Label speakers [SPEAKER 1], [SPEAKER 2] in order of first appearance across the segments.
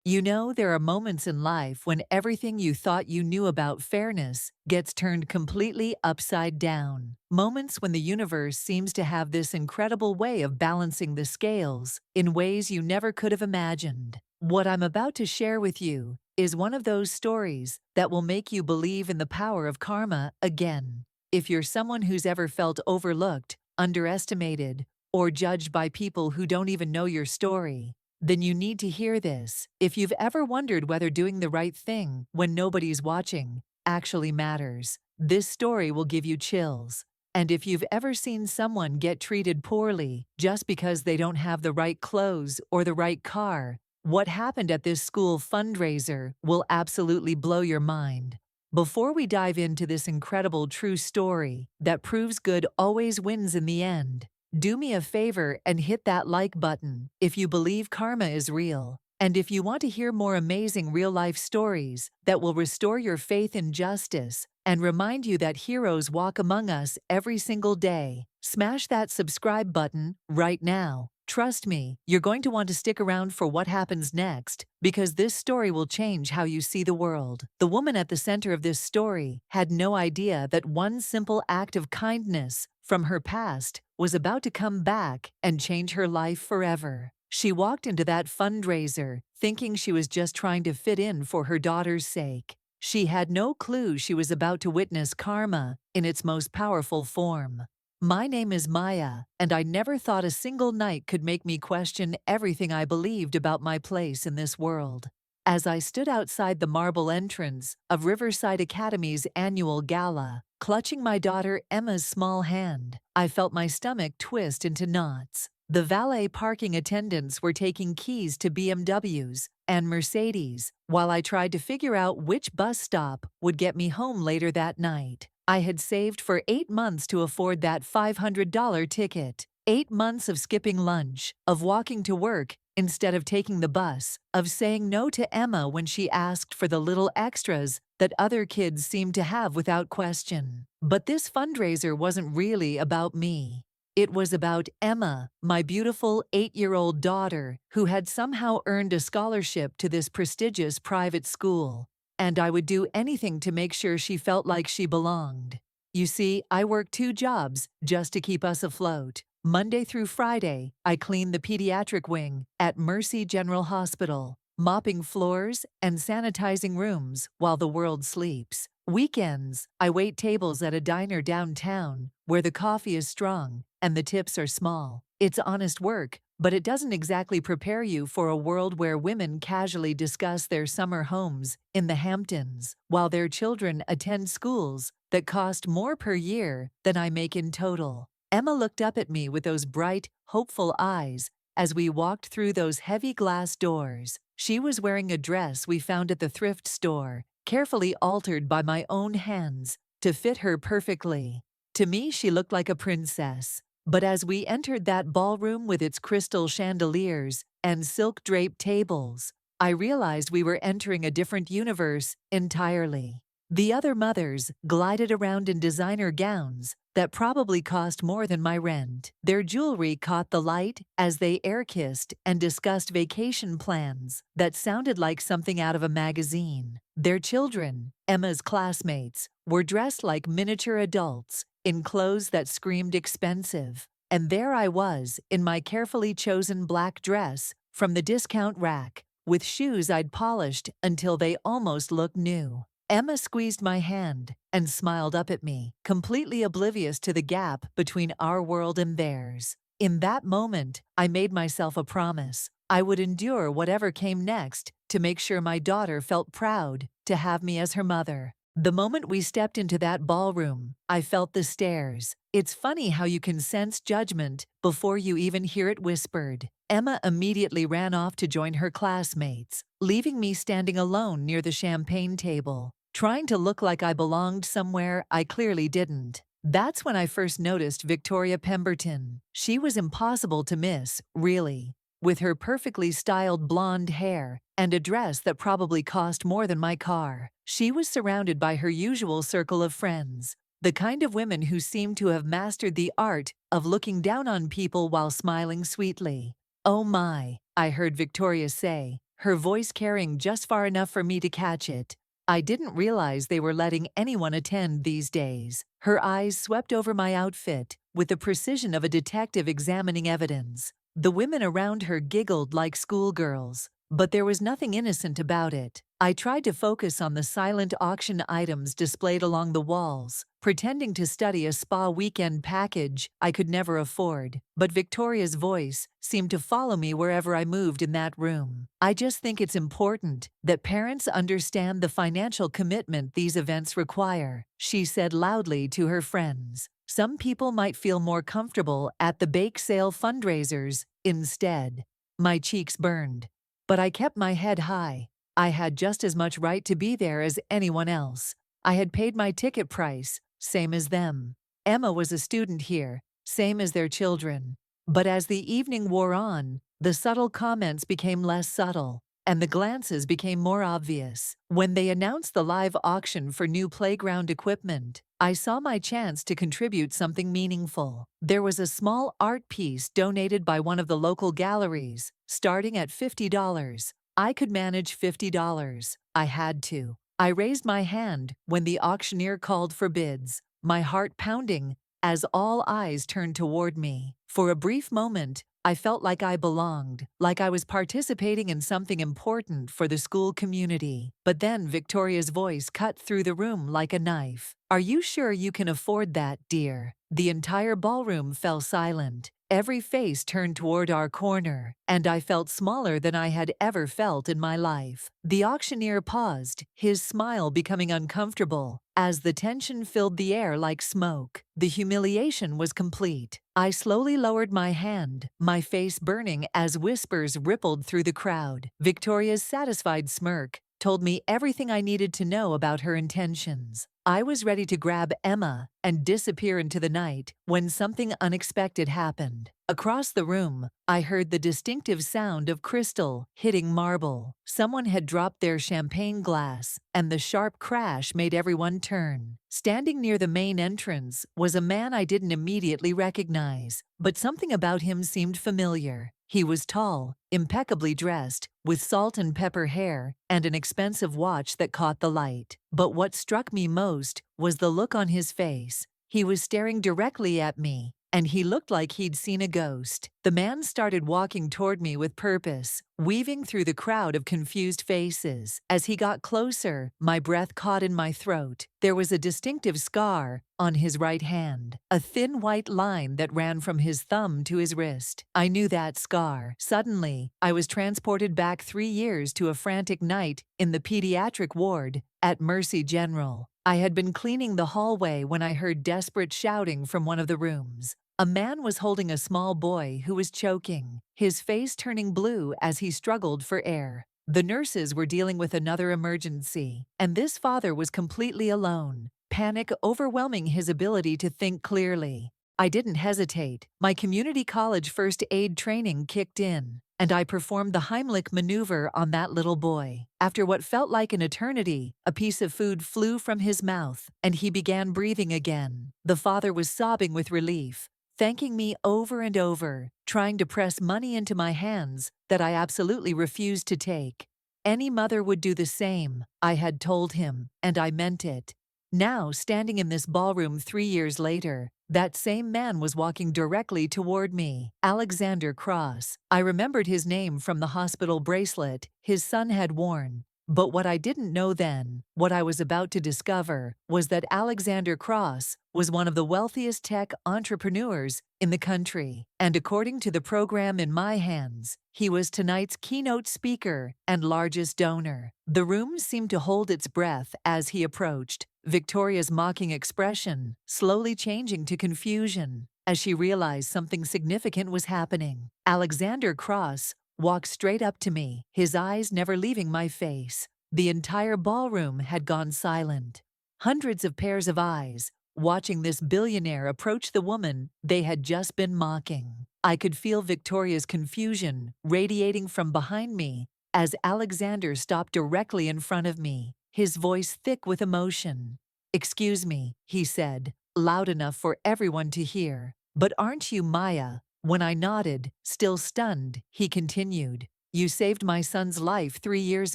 [SPEAKER 1] You know, there are moments in life when everything you thought you knew about fairness gets turned completely upside down. Moments when the universe seems to have this incredible way of balancing the scales in ways you never could have imagined. What I'm about to share with you is one of those stories that will make you believe in the power of karma again. If you're someone who's ever felt overlooked, underestimated, or judged by people who don't even know your story, then you need to hear this. If you've ever wondered whether doing the right thing when nobody's watching actually matters, this story will give you chills. And if you've ever seen someone get treated poorly just because they don't have the right clothes or the right car, what happened at this school fundraiser will absolutely blow your mind. Before we dive into this incredible true story that proves good always wins in the end, do me a favor and hit that like button if you believe karma is real. And if you want to hear more amazing real-life stories that will restore your faith in justice and remind you that heroes walk among us every single day, smash that subscribe button right now. Trust me, you're going to want to stick around for what happens next, because this story will change how you see the world. The woman at the center of this story had no idea that one simple act of kindness from her past was about to come back and change her life forever. She walked into that fundraiser thinking she was just trying to fit in for her daughter's sake. She had no clue she was about to witness karma in its most powerful form. My name is Maya, and I never thought a single night could make me question everything I believed about my place in this world. As I stood outside the marble entrance of Riverside Academy's annual gala, clutching my daughter Emma's small hand, I felt my stomach twist into knots. The valet parking attendants were taking keys to BMWs and Mercedes while I tried to figure out which bus stop would get me home later that night. I had saved for 8 months to afford that $500 ticket. 8 months of skipping lunch, of walking to work instead of taking the bus, of saying no to Emma when she asked for the little extras that other kids seemed to have without question. But this fundraiser wasn't really about me. It was about Emma, my beautiful 8-year-old daughter, who had somehow earned a scholarship to this prestigious private school. And I would do anything to make sure she felt like she belonged. You see, I worked 2 jobs just to keep us afloat. Monday through Friday, I cleaned the pediatric wing at Mercy General Hospital, mopping floors and sanitizing rooms while the world sleeps. Weekends, I wait tables at a diner downtown where the coffee is strong and the tips are small. It's honest work, but it doesn't exactly prepare you for a world where women casually discuss their summer homes in the Hamptons while their children attend schools that cost more per year than I make in total. Emma looked up at me with those bright, hopeful eyes as we walked through those heavy glass doors. She was wearing a dress we found at the thrift store, carefully altered by my own hands to fit her perfectly. To me, she looked like a princess. But as we entered that ballroom with its crystal chandeliers and silk-draped tables, I realized we were entering a different universe entirely. The other mothers glided around in designer gowns that probably cost more than my rent. Their jewelry caught the light as they air-kissed and discussed vacation plans that sounded like something out of a magazine. Their children, Emma's classmates, were dressed like miniature adults in clothes that screamed expensive. And there I was, in my carefully chosen black dress from the discount rack, with shoes I'd polished until they almost looked new. Emma squeezed my hand and smiled up at me, completely oblivious to the gap between our world and theirs. In that moment, I made myself a promise. I would endure whatever came next to make sure my daughter felt proud to have me as her mother. The moment we stepped into that ballroom, I felt the stares. It's funny how you can sense judgment before you even hear it whispered. Emma immediately ran off to join her classmates, leaving me standing alone near the champagne table, trying to look like I belonged somewhere I clearly didn't. That's when I first noticed Victoria Pemberton. She was impossible to miss, really. With her perfectly styled blonde hair and a dress that probably cost more than my car, she was surrounded by her usual circle of friends, the kind of women who seemed to have mastered the art of looking down on people while smiling sweetly. "Oh my," I heard Victoria say, her voice carrying just far enough for me to catch it. I didn't realize they were letting anyone attend these days. Her eyes swept over my outfit with the precision of a detective examining evidence. The women around her giggled like schoolgirls, but there was nothing innocent about it. I tried to focus on the silent auction items displayed along the walls, pretending to study a spa weekend package I could never afford. But Victoria's voice seemed to follow me wherever I moved in that room. I just think it's important that parents understand the financial commitment these events require, she said loudly to her friends. Some people might feel more comfortable at the bake sale fundraisers instead. My cheeks burned, but I kept my head high. I had just as much right to be there as anyone else. I had paid my ticket price, same as them. Emma was a student here, same as their children. But as the evening wore on, the subtle comments became less subtle, and the glances became more obvious. When they announced the live auction for new playground equipment, I saw my chance to contribute something meaningful. There was a small art piece donated by one of the local galleries, starting at $50. I could manage $50. I had to. I raised my hand when the auctioneer called for bids, my heart pounding as all eyes turned toward me. For a brief moment, I felt like I belonged, like I was participating in something important for the school community. But then Victoria's voice cut through the room like a knife. "Are you sure you can afford that, dear?" The entire ballroom fell silent. Every face turned toward our corner, and I felt smaller than I had ever felt in my life. The auctioneer paused, his smile becoming uncomfortable, as the tension filled the air like smoke. The humiliation was complete. I slowly lowered my hand, my face burning as whispers rippled through the crowd. Victoria's satisfied smirk told me everything I needed to know about her intentions. I was ready to grab Emma and disappear into the night when something unexpected happened. Across the room, I heard the distinctive sound of crystal hitting marble. Someone had dropped their champagne glass, and the sharp crash made everyone turn. Standing near the main entrance was a man I didn't immediately recognize, but something about him seemed familiar. He was tall, impeccably dressed, with salt and pepper hair and an expensive watch that caught the light. But what struck me most was the look on his face. He was staring directly at me, and he looked like he'd seen a ghost. The man started walking toward me with purpose, weaving through the crowd of confused faces. As he got closer, my breath caught in my throat. There was a distinctive scar on his right hand, a thin white line that ran from his thumb to his wrist. I knew that scar. Suddenly, I was transported back 3 years to a frantic night in the pediatric ward at Mercy General. I had been cleaning the hallway when I heard desperate shouting from one of the rooms. A man was holding a small boy who was choking, his face turning blue as he struggled for air. The nurses were dealing with another emergency, and this father was completely alone, panic overwhelming his ability to think clearly. I didn't hesitate. My community college first aid training kicked in, and I performed the Heimlich maneuver on that little boy. After what felt like an eternity, a piece of food flew from his mouth, and he began breathing again. The father was sobbing with relief, thanking me over and over, trying to press money into my hands that I absolutely refused to take. Any mother would do the same, I had told him, and I meant it. Now, standing in this ballroom 3 years later, that same man was walking directly toward me, Alexander Cross. I remembered his name from the hospital bracelet his son had worn. But what I didn't know then, what I was about to discover, was that Alexander Cross was one of the wealthiest tech entrepreneurs in the country. And according to the program in my hands, he was tonight's keynote speaker and largest donor. The room seemed to hold its breath as he approached, Victoria's mocking expression slowly changing to confusion as she realized something significant was happening. Alexander Cross walked straight up to me, his eyes never leaving my face. The entire ballroom had gone silent. Hundreds of pairs of eyes watching this billionaire approach the woman they had just been mocking. I could feel Victoria's confusion radiating from behind me as Alexander stopped directly in front of me, his voice thick with emotion. "Excuse me," he said, loud enough for everyone to hear. "But aren't you Maya?" When I nodded, still stunned, he continued. you saved my son's life 3 years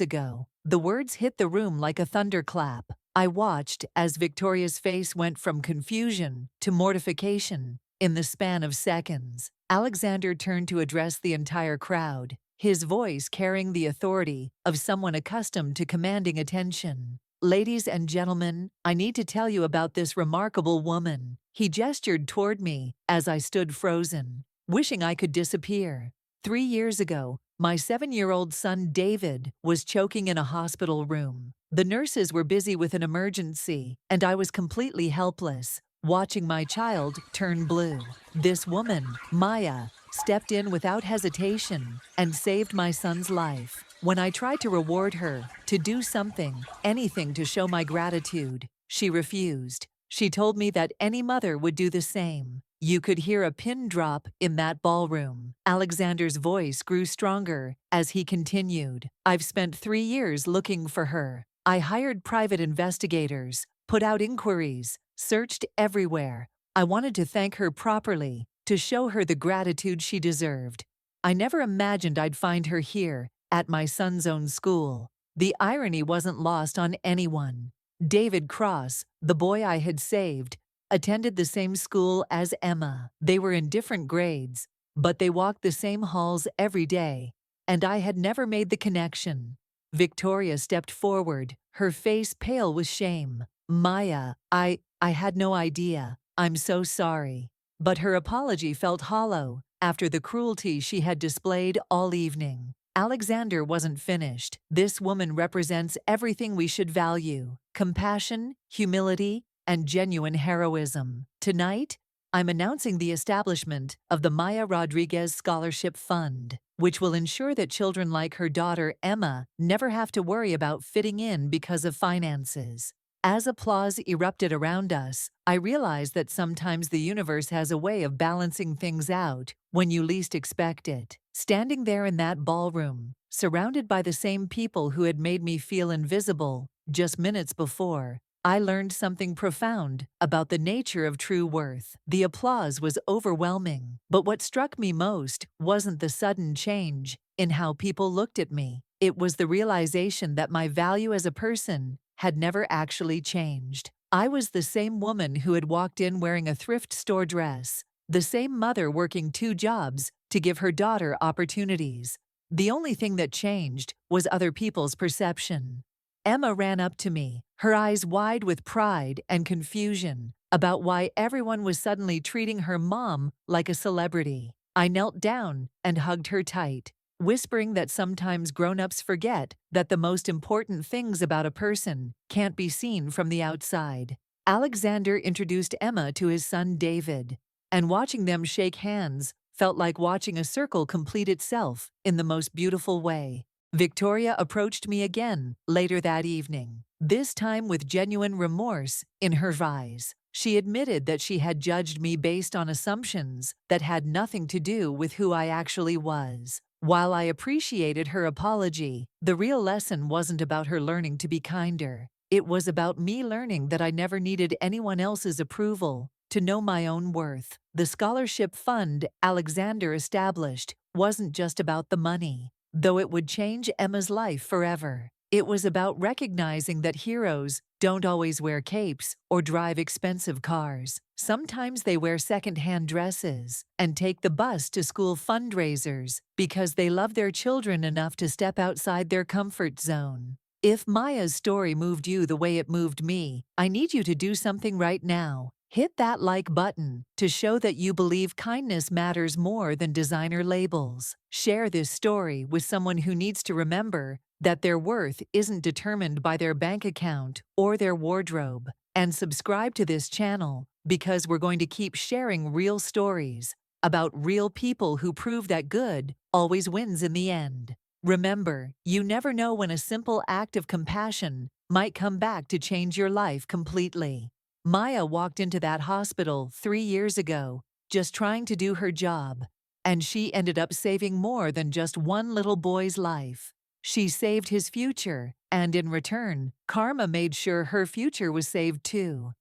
[SPEAKER 1] ago." The words hit the room like a thunderclap. I watched as Victoria's face went from confusion to mortification in the span of seconds. Alexander turned to address the entire crowd, his voice carrying the authority of someone accustomed to commanding attention. "Ladies and gentlemen, I need to tell you about this remarkable woman." He gestured toward me as I stood frozen, wishing I could disappear. 3 years ago, my 7-year-old son David was choking in a hospital room. The nurses were busy with an emergency, and I was completely helpless, watching my child turn blue. This woman, Maya, stepped in without hesitation and saved my son's life. When I tried to reward her, to do something, anything to show my gratitude, she refused. She told me that any mother would do the same. You could hear a pin drop in that ballroom. Alexander's voice grew stronger as he continued. "I've spent 3 years looking for her. I hired private investigators, put out inquiries, searched everywhere. I wanted to thank her properly, to show her the gratitude she deserved. I never imagined I'd find her here, at my son's own school." The irony wasn't lost on anyone. David Cross, the boy I had saved, attended the same school as Emma. They were in different grades, but they walked the same halls every day, and I had never made the connection. Victoria stepped forward, her face pale with shame. "Maya, I had no idea. I'm so sorry." But her apology felt hollow after the cruelty she had displayed all evening. Alexander wasn't finished. "This woman represents everything we should value: compassion, humility, and genuine heroism. Tonight, I'm announcing the establishment of the Maya Rodriguez Scholarship Fund, which will ensure that children like her daughter Emma never have to worry about fitting in because of finances." As applause erupted around us, I realized that sometimes the universe has a way of balancing things out when you least expect it. Standing there in that ballroom, surrounded by the same people who had made me feel invisible just minutes before, I learned something profound about the nature of true worth. The applause was overwhelming, but what struck me most wasn't the sudden change in how people looked at me. It was the realization that my value as a person had never actually changed. I was the same woman who had walked in wearing a thrift store dress, the same mother working 2 jobs to give her daughter opportunities. The only thing that changed was other people's perception. Emma ran up to me, her eyes wide with pride and confusion about why everyone was suddenly treating her mom like a celebrity. I knelt down and hugged her tight, whispering that sometimes grown-ups forget that the most important things about a person can't be seen from the outside. Alexander introduced Emma to his son David, and watching them shake hands felt like watching a circle complete itself in the most beautiful way. Victoria approached me again later that evening, this time with genuine remorse in her eyes. She admitted that she had judged me based on assumptions that had nothing to do with who I actually was. While I appreciated her apology, the real lesson wasn't about her learning to be kinder. It was about me learning that I never needed anyone else's approval to know my own worth. The scholarship fund Alexander established wasn't just about the money, though it would change Emma's life forever. It was about recognizing that heroes don't always wear capes or drive expensive cars. Sometimes they wear second-hand dresses and take the bus to school fundraisers because they love their children enough to step outside their comfort zone. If Maya's story moved you the way it moved me, I need you to do something right now. Hit that like button to show that you believe kindness matters more than designer labels. Share this story with someone who needs to remember that their worth isn't determined by their bank account or their wardrobe. And subscribe to this channel because we're going to keep sharing real stories about real people who prove that good always wins in the end. Remember, you never know when a simple act of compassion might come back to change your life completely. Maya walked into that hospital 3 years ago, just trying to do her job, and she ended up saving more than just one little boy's life. She saved his future, and in return, karma made sure her future was saved too.